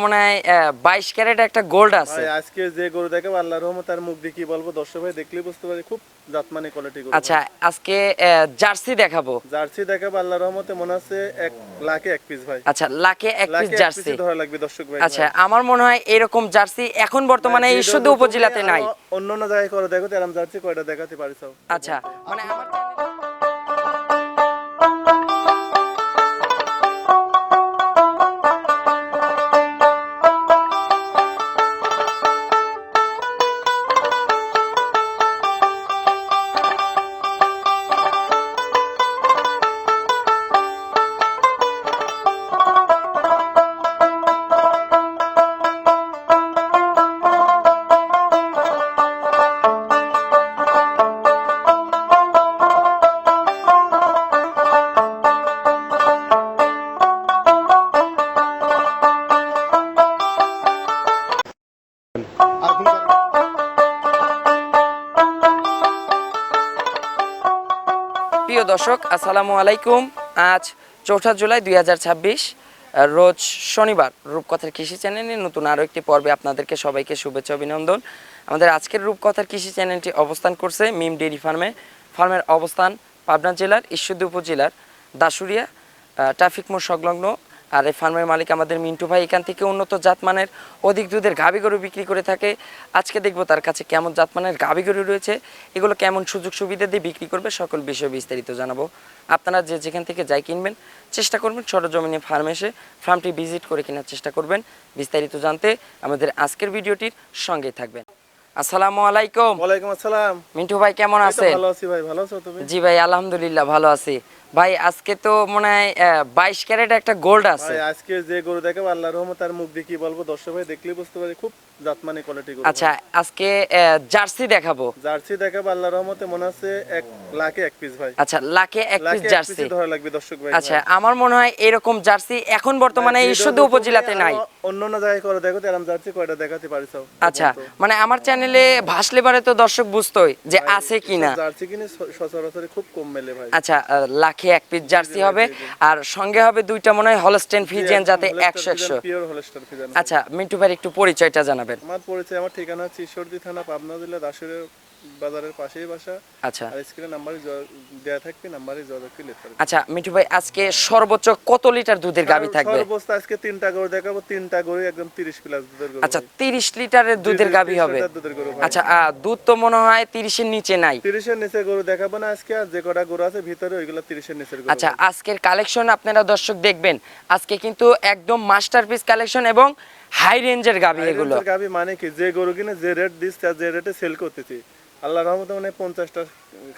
মনে হয় 22 ক্যারেট একটা গোল্ড আছে। ভাই আজকে যে গরু দেখাবো আল্লাহর রহমতে আর মুখ দিয়ে কি বলবো, দর্শক ভাই দেখলেই বুঝতে পারে খুব জাতমানি কোয়ালিটি গরু। আচ্ছা, আজকে জার্সি দেখাবো। জার্সি দেখাবো আল্লাহর রহমতে, মনে আছে 1 লাখে 1 পিস ভাই। আচ্ছা, লাখে এক পিস জার্সি ধরা লাগবে দর্শক ভাই। আচ্ছা, আমার মনে হয় এরকম জার্সি এখন বর্তমানে এই শুধু উপজেলাতে নাই। অন্য জায়গায় করে দেখো এরকম জার্সি কয়টা দেখাতে পারিস? আচ্ছা, মানে আমার প্রিয় দর্শক, আসসালামু আলাইকুম। আজ 4 জুলাই 2026 রোজ শনিবার। রূপকথার কৃষি চ্যানেলে নতুন আরও একটি পর্বে আপনাদেরকে সবাইকে শুভেচ্ছা অভিনন্দন। আমাদের আজকের রূপকথার কৃষি চ্যানেলটি অবস্থান করছে মিম ডেইরি ফার্মের অবস্থান পাবনা জেলার ঈশ্বরদী উপজেলার দাসুরিয়া ট্রাফিক মোড় সংলগ্ন। আর এই ফার্মের মালিক আমাদের মিন্টু ভাই এখান থেকে উন্নত জাতমানের অধিক দুধের গাভী গরু বিক্রি করে থাকে। আজকে দেখব তার কাছে কেমন জাতমানের গাভী গরু রয়েছে, এগুলো কেমন সুযোগ সুবিধা দিয়ে বিক্রি করবে, সকল বিষয়ে বিস্তারিত জানাবো। আপনারা যে যেখান থেকে যাই কিনবেন চেষ্টা করবেন সরজমিনে ফার্মে এসে ফার্মটি ভিজিট করে কেনার চেষ্টা করবেন। বিস্তারিত জানতে আমাদের আজকের ভিডিওটির সঙ্গেই থাকবেন। আসসালামু আলাইকুম। ওয়ালাইকুম আসসালাম। মিন্টু ভাই কেমন আছেন? ভালো আছি ভাই, ভালো আছো তুমি? জি ভাই, আলহামদুলিল্লাহ ভালো আছি। ভাই আজকে তো মনে হয় 22 ক্যারেট একটা গোল্ড আছে। ভাই আজকে যে গরু দেখাবো আল্লাহর রহমতে আর মুখ দিয়ে কি বলবো, দর্শক ভাই দেখলেই বুঝতে পারে খুব জাতমানি কোয়ালিটি গরু। আচ্ছা, আজকে জার্সি দেখাবো। জার্সি দেখাবো আল্লাহর রহমতে, মনে আছে 1 লাখে 1 পিস ভাই। আচ্ছা, লাখে এক পিস জার্সি ধরা লাগবে দর্শক ভাই। আচ্ছা, আমার মনে হয় এরকম জার্সি এখন বর্তমানে এই শুধু উপজেলাতে নাই। অন্য জায়গায় করে দেখো এরকম জার্সি কয়টা দেখাতে পারিস? আচ্ছা, মানে আমার চ্যানেলে ভাসলে পারে তো দর্শক বুঝতোই যে আছে কিনা। জার্সি কিনে সচরাচর খুব কম মেলে ভাই। আচ্ছা, লাখে 1 পিস জার্সি হবে আর সঙ্গে হবে দুইটা মনে হয় হলস্টেইন ফ্রিজিয়ান যাতে 100 পিওর হলস্টাইন ফ্রিজিয়ান। আচ্ছা, মিন্টু ভাই একটু পরিচয়টা জানাবেন। আমার পরিচয়, আমার ঠিকানা হচ্ছে ঈশ্বরদী থানা, পাবনা জেলা, দাসুরিয়া বাজারের পাশেই বাসা। আচ্ছা, আর স্ক্রিনে নাম্বারে দেয়া থাকবে, নাম্বারে যোগাযোগ করলে পারবে। আচ্ছা মিন্টু ভাই, আজকে সর্বোচ্চ কত লিটার দুধের গাভী থাকবে? সর্বোচ্চ আজকে 3টা গরু দেখাবো, 3টা গরু একদম 30 প্লাস দুধের গরু। আচ্ছা, 30 লিটারের দুধের গাভী হবে। আচ্ছা, দুধ তো মনে হয় 30 এর নিচে নাই। 30 এর নিচে গরু দেখাবো না আজকে, আর যে কটা গরু আছে ভিতরে ওইগুলো 30 এর নিচের গরু। আচ্ছা, আজকের কালেকশন আপনারা দর্শক দেখবেন, আজকে কিন্তু একদম মাস্টারপিস কালেকশন এবং হাই রেঞ্জের গাভী এগুলো। গাভী মানে কি, যে গরু কিনে যে রেট দিচ্ছে আর যে রেটে সেল করতেছি আল্লাহর রহমতে মানে 50টা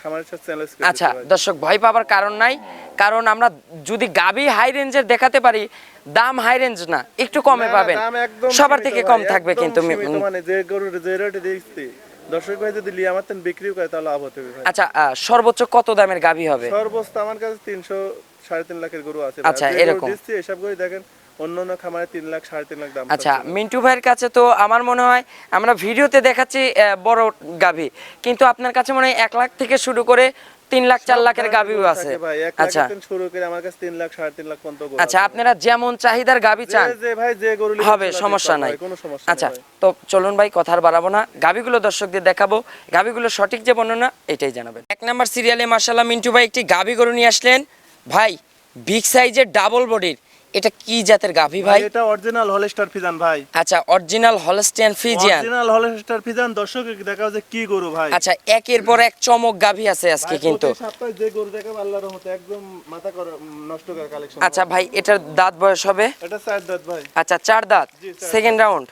খামারের সাথে চ্যালেঞ্জ করতেছি। আচ্ছা দর্শক, ভয় পাবার কারণ নাই, কারণ আমরা যদি গাভী হাই রেঞ্জের দেখাতে পারি, দাম হাই রেঞ্জ না, একটু কমে পাবেন, সবার থেকে কম থাকবে কিন্তু। মানে যে গরু যে রেটে দিচ্ছি দর্শক ভাই যদি লিয়ে আমার বিক্রিও করে তাহলে লাভ হতে হবে। আচ্ছা, সর্বোচ্চ কত দামের গাভী হবে? সর্বোচ্চ আমার কাছে 300 3.5 লাখের গরু আছে। আচ্ছা, এরকম দিচ্ছি এসব করে দেখেন অন্য খামারে 3 লাখ 3.5 লাখ দাম। আচ্ছা, মিন্টু ভাইয়ের কাছে তো আমার মনে হয় আমরা ভিডিওতে দেখাচ্ছি বড় গাভী, কিন্তু আপনার কাছে মনে হয় 1 লাখ থেকে শুরু করে 3 লাখ 4 লাখের গাভীও আছে। আচ্ছা, শুরু করে আমার কাছে 3 লাখ 3.5 লাখ পর্যন্ত গরু। আচ্ছা, আপনারা যেমন চাহিদার গাভী চান যে ভাই যে গরু হবে, সমস্যা নাই। আচ্ছা, তো চলুন ভাই কথা আর বাড়াবো না, গাভীগুলো দর্শকদের দেখাবো, গাভীগুলো সঠিক যে বর্ণনা এটাই জানাবেন। 1 নাম্বার সিরিয়ালে মাশাআল্লাহ মিন্টু ভাই একটি গাভী গরু নিয়ে আসলেন। ভাই বিগ সাইজের ডাবল বডির, এটা কি জাতের গাভী ভাই? এটা অরিজিনাল হলস্টার ফ্রিজিয়ান ভাই। আচ্ছা, original Holstein Friesian. Original Holstein Friesian দর্শক দেখাও যে কি গরু ভাই। আচ্ছা, একের পর এক চমক গাভী আছে আজকে কিন্তু। প্রতি সপ্তাহে যে গরু দেখাবো আল্লাহর রহমতে একদম মাথা করে নষ্ট করে কালেকশন। আচ্ছা ভাই, এটার দাঁত বয়স হবে? এটা 4 দাঁত ভাই। আচ্ছা, 4 দাঁত, সেকেন্ড রাউন্ড।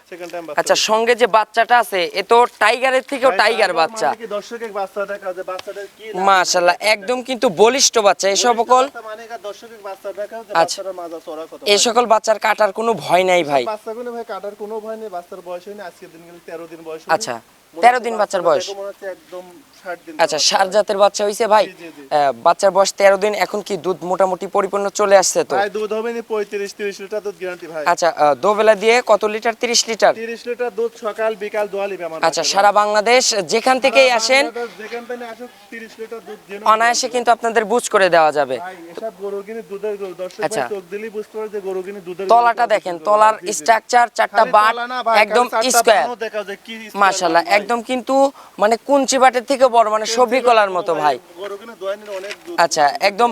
আচ্ছা, সঙ্গে যে বাচ্চাটা আছে এ তো টাইগারের থেকেও টাইগার বাচ্চা। মানে কি দর্শক এক বাচ্চা দেখাও যে বাচ্চাটা কি মাশাআল্লাহ, একদম কিন্তু বলিষ্ঠ বাচ্চা। এই সকল মানে কি দর্শক এক বাচ্চা দেখাও যে বাচ্চাটার মাজা চড়া কত। এই সকল বাচ্চার কাটার কোনো ভয় নাই ভাই? বাচ্চাগুলো ভাই কাটার কোনো ভয় নেই, বাচ্চার বয়স হয়নি আজকে দিন গেলে 13 দিন বয়স। আচ্ছা, 13 দিন বাচ্চার বয়স। দেখো মনে হচ্ছে একদম 60 দিন। আচ্ছা, সার জাতের বাচ্চা হইছে ভাই। জি, জি। বাচ্চার বয়স 13 দিন, এখন কি দুধ মোটামুটি পরিপূর্ণ চলে আসছে তো? ভাই দুধ হবে নি 35-30 লিটার দুধ গ্যারান্টি ভাই। আচ্ছা, দোবেলা দিয়ে কত লিটার? 30 লিটার। 30 লিটার দুধ সকাল বিকাল দোয়ালিবে আমার। আচ্ছা, সারা বাংলাদেশ যেখান থেকেই আসেন যেখান থেকে আসুক 30 লিটার দুধ জেনে অনায়াসে কিন্তু আপনাদের বুঝ করে দেওয়া যাবে। ভাই এসব গরু কিনে দুধের গরু, দর্শক আচ্ছা। ভাই চোখ দিলেই বুঝতে পারে যে গরু কিনে দুধের তলাটা দেখেন, তলার স্ট্রাকচার, চারটা বাট একদম স্কয়ার। দেখা যায় কি মাশাআল্লাহ, একদম কিন্তু মানে কুঞ্চি বাটের থেকে বড়, মানে সবরি কলার মতো ভাই। গরু কিনে দোয়ানির অনেক দুধ। আচ্ছা, একদম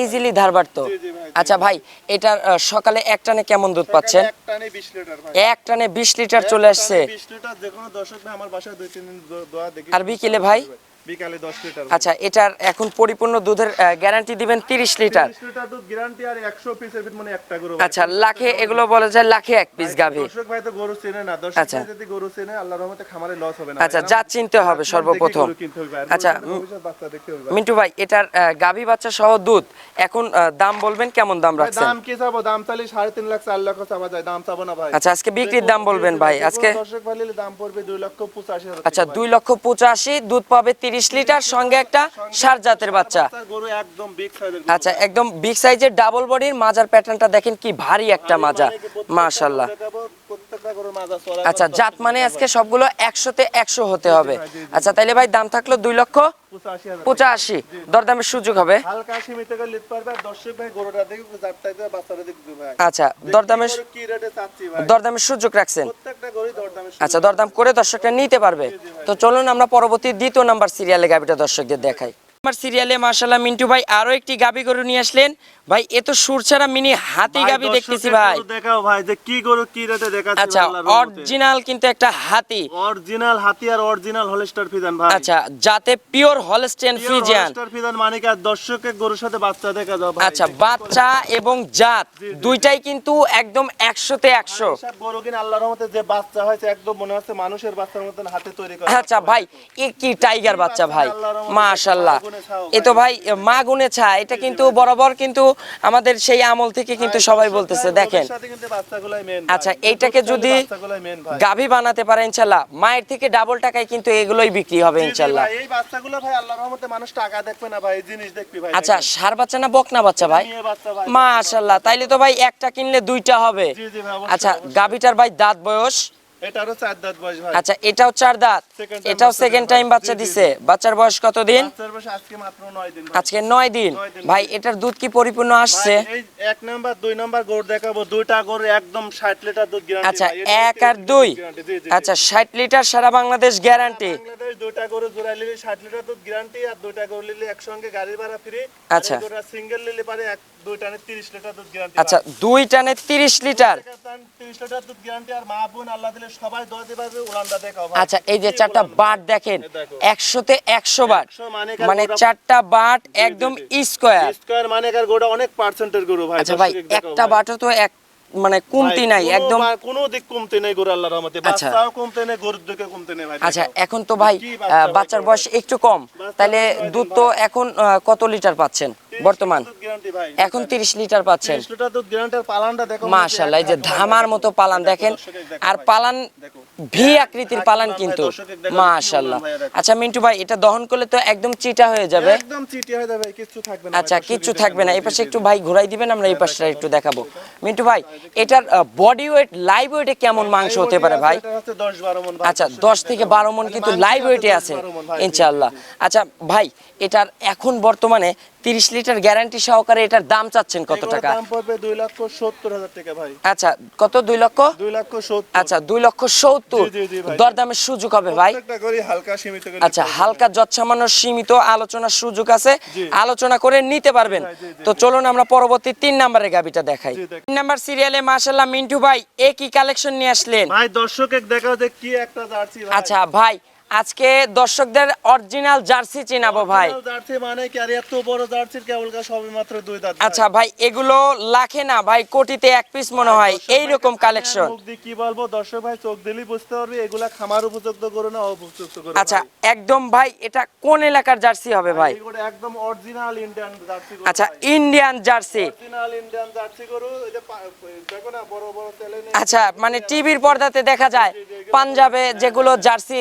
ইজিলি ধারবার তো। জি, ভাই। আচ্ছা ভাই, এটার সকালে এক টানে কেমন দুধ পাচ্ছেন? এক টানে 20 লিটার ভাই। এক টানে 20 লিটার চলে আসছে। 20 লিটার যে কোনো দর্শক ভাই আমার বাসায় 2-3 দিন দোয়া দেখি। আর বিকেলে ভাই? বিকালে 10 লিটার। আচ্ছা, এটার এখন পরিপূর্ণ দুধের গ্যারান্টি দিবেন 30 লিটার। 30 লিটার দুধ গ্যারান্টি আর 100 পিসের ভিতর মানে একটা গরু। আচ্ছা, লাখে এগুলো বলা যায় লাখে এক পিস গাভী। দর্শক ভাই তো গরু চেনে না, দর্শক আচ্ছা। ভাই যদি গরু চেনে আল্লাহর রহমতে খামারে লস হবে না। আচ্ছা, যা চিনতে হবে সর্বপ্রথম। আচ্ছা, বাচ্চা দেখতে হবে ভাই। মিন্টু ভাই, এটার গাভী বাচ্চা সহ দুধ এখন দাম বলবেন, কেমন দাম ভাই রাখছেন? দাম কি চাবো? দাম চাইলে 3.5 লাখ 4 লাখ চাওয়া যায়, দাম চাবো না ভাই। আচ্ছা, আজকে বিক্রির দাম বলবেন ভাই আজকে। দর্শক ভাই নিলে দাম পড়বে 2,85,000 টাকা। আচ্ছা, 2,85,000, দুধ পাবে 30 লিটার, সঙ্গে একটা সার জাতের বাচ্চা। গরু একদম বিগ সাইজের। আচ্ছা, একদম বিগ সাইজের ডাবল বডির, মাজার প্যাটার্নটা দেখেন কি ভারী একটা মাজা, মাশাআল্লাহ। প্রত্যেকটা গরুর মাজা চড়া। আচ্ছা, জাত মানে আজকে সবগুলো 100তে 100 হতে হবে। আচ্ছা, তাইলে ভাই দাম থাকলো 2,85,000। দরদামের সুযোগ হবে। হালকা সীমিত করে লিখতে পারবে। দর্শক ভাই গরুটা দেখে জাতটা দেখে বাচ্চাটা দেখবে ভাই। আচ্ছা, দরদামের কি রেটে চাচ্ছি ভাই? দরদামের সুযোগ রাখছেন? প্রত্যেকটা গরু দরদামে। আচ্ছা, দরদাম করে দর্শকরা নিতে পারবে। তো চলুন আমরা পরবর্তী 2য় নাম্বার সিরিয়ালে গাবিটা দর্শকদের দেখাই। নাম্বার সিরিয়ালে মাশাআল্লাহ মিন্টু ভাই আরো একটি গাবি গরু নিয়ে আসলেন। ভাই এ তো সুরছাড়া মিনি হাতি গাবি দেখতেছি ভাই। দেখাও ভাই যে কি গরু কি রেটে দেখাচ্ছি। আচ্ছা, অরিজিনাল কিন্তু একটা হাতি। অরিজিনাল হাতি আর অরিজিনাল হলস্টার ফ্রিজিয়ান ভাই। আচ্ছা, যাতে pure Holstein Friesian. Holstein Friesian মানে কি? আর দর্শকের গরুর সাথে বাচ্চা দেখা যাও ভাই। আচ্ছা, বাচ্চা এবং জাত দুইটাই কিন্তু একদম 100তে 100। সব গরু কিনা আল্লাহর রহমতে যে বাচ্চা হয়েছে একদম মনে হচ্ছে মানুষের বাচ্চার মতন হাতে তৈরি করা। আচ্ছা ভাই, এ কি টাইগার বাচ্চা ভাই, মাশাআল্লাহ। এ তো ভাই মা গুনে ছা, এটা কিন্তু বরাবর কিন্তু আমাদের সেই আমল থেকে কিন্তু সবাই বলতেছে দেখেন। আচ্ছা, এইটাকে যদি গাভী বানাতে পারে ইনশাআল্লাহ, মায়ের থেকে ডাবল টাকায় কিন্তু এগুলোই বিক্রি হবে ইনশাআল্লাহ। এই বাচ্চাগুলো ভাই আল্লাহর রহমতে মানুষ টাকা দেখবে না ভাই, জিনিস দেখবি ভাই। আচ্ছা, ষাঁড় বাচ্চা না বকনা বাচ্চা ভাই? মাশাআল্লাহ, তাইলে তো ভাই একটা কিনলে দুইটা হবে। জি জি ভাই। আচ্ছা, গাভীটার ভাই দাঁত বয়স? এটারও 4 দাঁত বয়স ভাই। আচ্ছা, এটাও 4 দাঁত, এটাও সেকেন্ড টাইম বাচ্চা দিছে। বাচ্চার বয়স কত দিন? বাচ্চার বয়স আজকে মাত্র 9 দিন। আজকে 9 দিন। ভাই এটার দুধ কি পরিপূর্ণ আসছে? এই 1 নাম্বার 2 নাম্বার গরু দেখাবো, দুইটা গরু একদম 60 লিটার দুধ গ্যারান্টি। আচ্ছা, 1 আর 2। আচ্ছা, 60 লিটার সারা বাংলাদেশ গ্যারান্টি। বাংলাদেশ দুইটা গরু জোড়া নিলে 60 লিটার দুধ গ্যারান্টি, আর দুইটা গরু নিলে একসঙ্গে গাড়ি ভাড়া ফ্রি। আচ্ছা, দুইটা সিঙ্গেল নিলে পারে দুই টানে 30 লিটার দুধ গ্যারান্টি। আচ্ছা, 2 টানে 30 লিটার। 30 লিটার দুধ গ্যারান্টি। আর মা বোন আল্লাহ দিলে সবাই দোয়া দিতে পারবে। উড়ানটা দেখাও ভাই। আচ্ছা, এই যে 4টা বাট দেখেন, 100তে 100 বাট, 100 মানে 4টা বাট একদম স্কয়ার। স্কয়ার মানে কার গরুটা অনেক পার্সেন্টের গরু ভাই। আচ্ছা ভাই, একটা বাটও তো এক মানে কমতি নাই একদম। কোনো দিক কমতে নাই গরু আল্লাহর রহমতে। আচ্ছা। বাচ্চাও কমতে নাই, গরুর দিকে কমতে নাই ভাই। আচ্ছা, এখন তো ভাই বাচ্চার বয়স একটু কম, তাহলে দুধ তো এখন কত লিটার পাচ্ছেন বর্তমান? এখন 30 লিটার পাচ্ছেন। 30 লিটার দুধ গ্যারান্টি। আর পালানটা দেখো মাশাআল্লাহ, এই যে ধামার মতো পালান দেখেন, আর পালান ভি আকৃতির পালান কিন্তু, মাশাআল্লাহ। আচ্ছা মিন্টু ভাই, এটা দহন করলে তো একদম চিটা হয়ে যাবে? একদম চিটি হয়ে যাবে, কিছু থাকবে না। আচ্ছা, কিচ্ছু থাকবে না। এই পাশে একটু ভাই ঘুরাই দিবেন, আমরা এই পাশটা একটু দেখাবো। মিন্টু ভাই, এটার বডি ওয়েট, লাইভ ওয়েটে কেমন মাংস হতে পারে ভাই? এটা হচ্ছে 10-12 মণ। আচ্ছা, 10 থেকে 12 মণ কিন্তু লাইভ ওয়েটে আছে ইনশাআল্লাহ। আচ্ছা ভাই, এটার এখন বর্তমানে 30 লিটার গ্যারান্টি সহকারে এটার দাম চাচ্ছেন কত টাকা? দাম পড়বে 2,70,000 টাকা ভাই। আচ্ছা, কত? 2 লক্ষ? 2,70,000। আচ্ছা, 2,70,000। জি ভাই। দরদামের সুযোগ হবে ভাই? প্রত্যেকটা করে হালকা সীমিত করে। আচ্ছা, হালকা যৎসামান্য সীমিত আলোচনার সুযোগ আছে, আলোচনা করে নিতে পারবেন। তো চলুন আমরা পরবর্তী 3 নম্বরের গাবিটা দেখাই। 3 নাম্বার সিরিয়ালে মাশাআল্লাহ মিন্টু ভাই একই কালেকশন নিয়ে আসলেন ভাই। দর্শককে দেখাও যে কি একটা জার্সি ভাই। আচ্ছা ভাই, আজকে দর্শকদের অরিজিনাল জার্সি চিনাবো ভাই। জার্সি মানে কি? আর এত বড় জার্সির কেবলকা সবে মাত্র 2 দাঁত। আচ্ছা ভাই, এগুলো লাখে না ভাই, কোটিতে এক পিস মনে হয় এই রকম কালেকশন। মুখ দিয়ে কি বলবো দর্শক ভাই, চোখ দিলেই বুঝতে পারবে এগুলা খামার উপযুক্ত গরু না উপযুক্ত গরু। আচ্ছা, একদম ভাই, এটা কোন এলাকার জার্সি হবে ভাই? এগুলো একদম অরিজিনাল ইন্ডিয়ান জার্সি গরু। আচ্ছা, Indian jersey. Original Indian jersey গরু। এই যে দেখো না বড় বড় চ্যালেঞ্জ। আচ্ছা, মানে টিভির পর্দাতে দেখা যায় পাঞ্জাবে যেগুলো জার্সি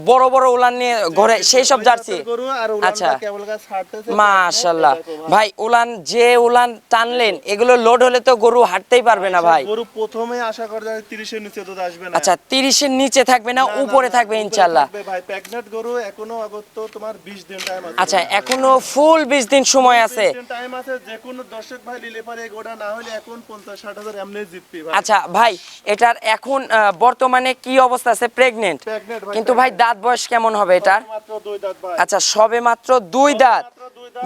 বড় বড় উলান নিয়ে ঘরে সেই সব জার্সি। গরু আর আচ্ছা উলানটা কেবল গাছ ছাড়তেছে। মাশাআল্লাহ ভাই, উলান যে উলান টানলেন এগুলো লোড হলে তো গরু হাঁটতেই পারবে না ভাই। গরু প্রথমে আশা করা যায় 30 এর নিচে দুধ আসবে না। আচ্ছা 30 এর নিচে থাকবে না, উপরে থাকবে ইনশাআল্লাহ। ভাই প্রেগন্যান্ট গরু এখনো আগত তোমার 20 দিন টাইম আছে। আচ্ছা এখনো ফুল 20 দিন সময় আছে। 20 দিন টাইম আছে, যে কোনো দর্শক ভাই নিলে পারে গোটা না হলে এখন 50-60 হাজার এমনি জিতবি ভাই। আচ্ছা ভাই, এটার এখন বর্তমানে কি অবস্থা আছে? প্রেগনেন্ট, প্রেগন্যান্ট ভাই। কিন্তু ভাই দাঁত বয়স কেমন হবে এটার? মাত্র 2 দাঁত ভাই। আচ্ছা সবে মাত্র 2 দাঁত,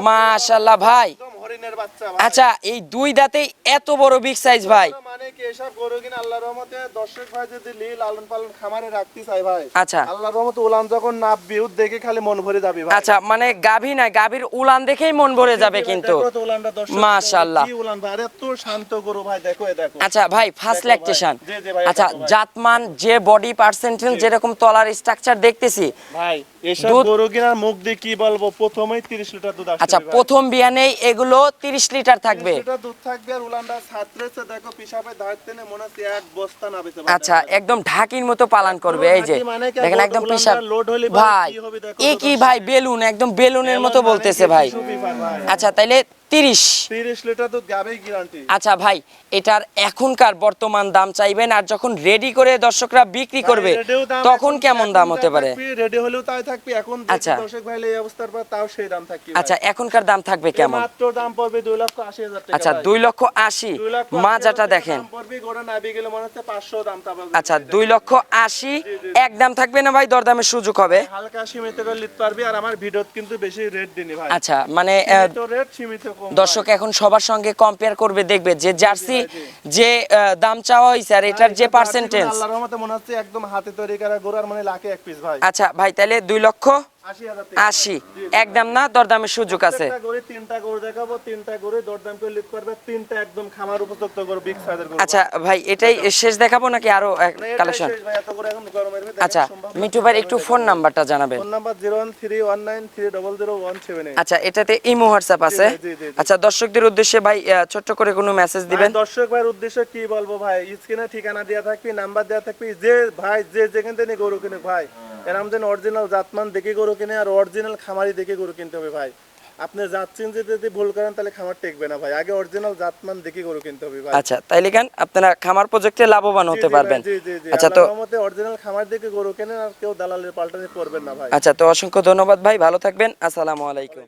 মাশাআল্লাহ ভাই। একদম হরিণের বাচ্চা ভাই। আচ্ছা এই 2 দাঁতেই এত বড় বিগ সাইজ ভাই। মানে কি এসব গরু কিনা আল্লাহর রহমতে দর্শক ভাই যদি লালন পালন খামারে রাখতে চাই ভাই, আচ্ছা আল্লাহর রহমতে উলান যখন নাববে উদ দেখে খালি মন ভরে যাবে ভাই। আচ্ছা মানে গাভী না, গাভীর উলান দেখেই মন ভরে যাবে কিন্তু। দেখো তো উলানটা দর্শক, মাশাআল্লাহ। কি উলান ভাই, এত শান্ত গরু ভাই, দেখো এ দেখো। আচ্ছা ভাই ফার্স্ট দেখো ভাই। ল্যাকটেশন। জি, জি ভাই, আচ্ছা দেখো ভাই। জাতমান যে বডি পার্সেন্টেজ যেরকম তলার স্ট্রাকচার দেখতেছি ভাই এসব দুধ- গরু কিনার মুখ দিয়ে কি বলবো, প্রথমেই 30 লিটার দুধ আসবে। আচ্ছা প্রথম বিয়ানেই এগুলো 30 লিটার থাকবে। 30 লিটার দুধ থাকবে আর উলানটা ছাত্রেছে দেখো পিছাপে দাঁড়তে নে মনে হচ্ছে এক বস্তা নাবেছে ভাই। আচ্ছা একদম ঢাকির মতো পালন করবে। এই যে ঢাকি মানে কি, দেখেন লোড একদম উলানটা পিসাব লোড হলে ভাই ভাই, কি হবে দেখো এ তো কি দর্শক। ভাই বেলুন, একদম বেলুনের মতো মানে বলতেছে কি ভাই। শিশু পিপার ভাই। আচ্ছা তাইলে 30। 30 লিটার দুধ গাবেই গ্যারান্টি। আচ্ছা ভাই এটার এখনকার বর্তমান দাম চাইবেন, আর যখন রেডি করে দর্শকরা বিক্রি করবে তখন কেমন দাম হতে পারে? রেডি হলেও তাই থাকবে, এখন আচ্ছা। দর্শক ভাই এই অবস্থার পর তাও সেই দাম থাকবে। আচ্ছা এখনকার দাম থাকবে কেমন? মাত্র দাম পড়বে 2,80,000 টাকা। আচ্ছা 2,80,000। 2,80,000 মাজাটা টাকা দেখেন। দাম পড়বে, গোড়া নাবি গেলে মনে হচ্ছে 500 দাম তা বলবে। আচ্ছা 2,80,000 এক দাম থাকবে না ভাই? দরদামের সুযোগ হবে? হালকা সীমিত করে নিতে পারবি, আর আমার ভিডিওত কিন্তু বেশি রেট দিনি ভাই। আচ্ছা মানে সীমিত রেট সীমিত কম। দর্শক এখন সবার সঙ্গে কম্পেয়ার করবে, দেখবে যে জার্সি যে দাম চাওয়া হয়েছে আর এটার যে পার্সেন্টেজ। আল্লাহর রহমতে মনে হচ্ছে একদম হাতে তৈরি করা গরু, আর মানে লাখে এক পিস ভাই। আচ্ছা ভাই তাহলে 2,80,000 80,000 টাকা। একদম না, দরদামের সুযোগ আছে? প্রত্যেকটা গরু, 3টা গরু দেখাবো, 3টা গরু দরদাম করে লিখ করবে, 3টা একদম খামার উপযুক্ত গরু, বিগ সাইজের গরু। আচ্ছা ভাই এটাই শেষ দেখাবো নাকি আরো না, এটাই কালেকশন? শেষ ভাই, এত করে এখন গরমের ভিতরে আচ্ছা দেখানো সম্ভব না। মিঠু ভাই একটু ফোন নাম্বারটা জানাবেন। Phone number 01319300178। আচ্ছা এটাতে ইমো হোয়াটসঅ্যাপ আছে? জি, জি, জি। আচ্ছা দর্শকদের উদ্দেশ্যে ভাই ছোট্ট করে কোনো মেসেজ দিবেন? ভাই, দর্শক ভাইয়ের উদ্দেশ্যে কি বলবো ভাই, স্ক্রিনে ঠিকানা দেওয়া থাকবে, নাম্বার দেওয়া থাকবে, যে ভাই যে যেখান থেকে গরু কিনে ভাই, এরকম যেন অরিজিনাল জাতমান দেখে গরু কিনে আর অরিজিনাল খামারি দেখে গরু কিনতে হবে ভাই। আপনি যাচ্ছেন যে যদি ভুল করেন তাহলে খামার টেকবে না ভাই, আগে অরিজিনাল জাতমান দেখে গরু কিনতে হবে ভাই। আচ্ছা তাইলে কেন আপনারা খামার প্রজেক্টে লাভবান হতে পারবেন। জি, জি, জি। আচ্ছা তো আল্লাহর রহমতে অরিজিনাল খামার দেখে গরু কেনেন, আর কেউ দালালের পাল্টানি করবেন না ভাই। আচ্ছা তো অসংখ্য ধন্যবাদ ভাই, ভালো থাকবেন, আসসালামু আলাইকুম।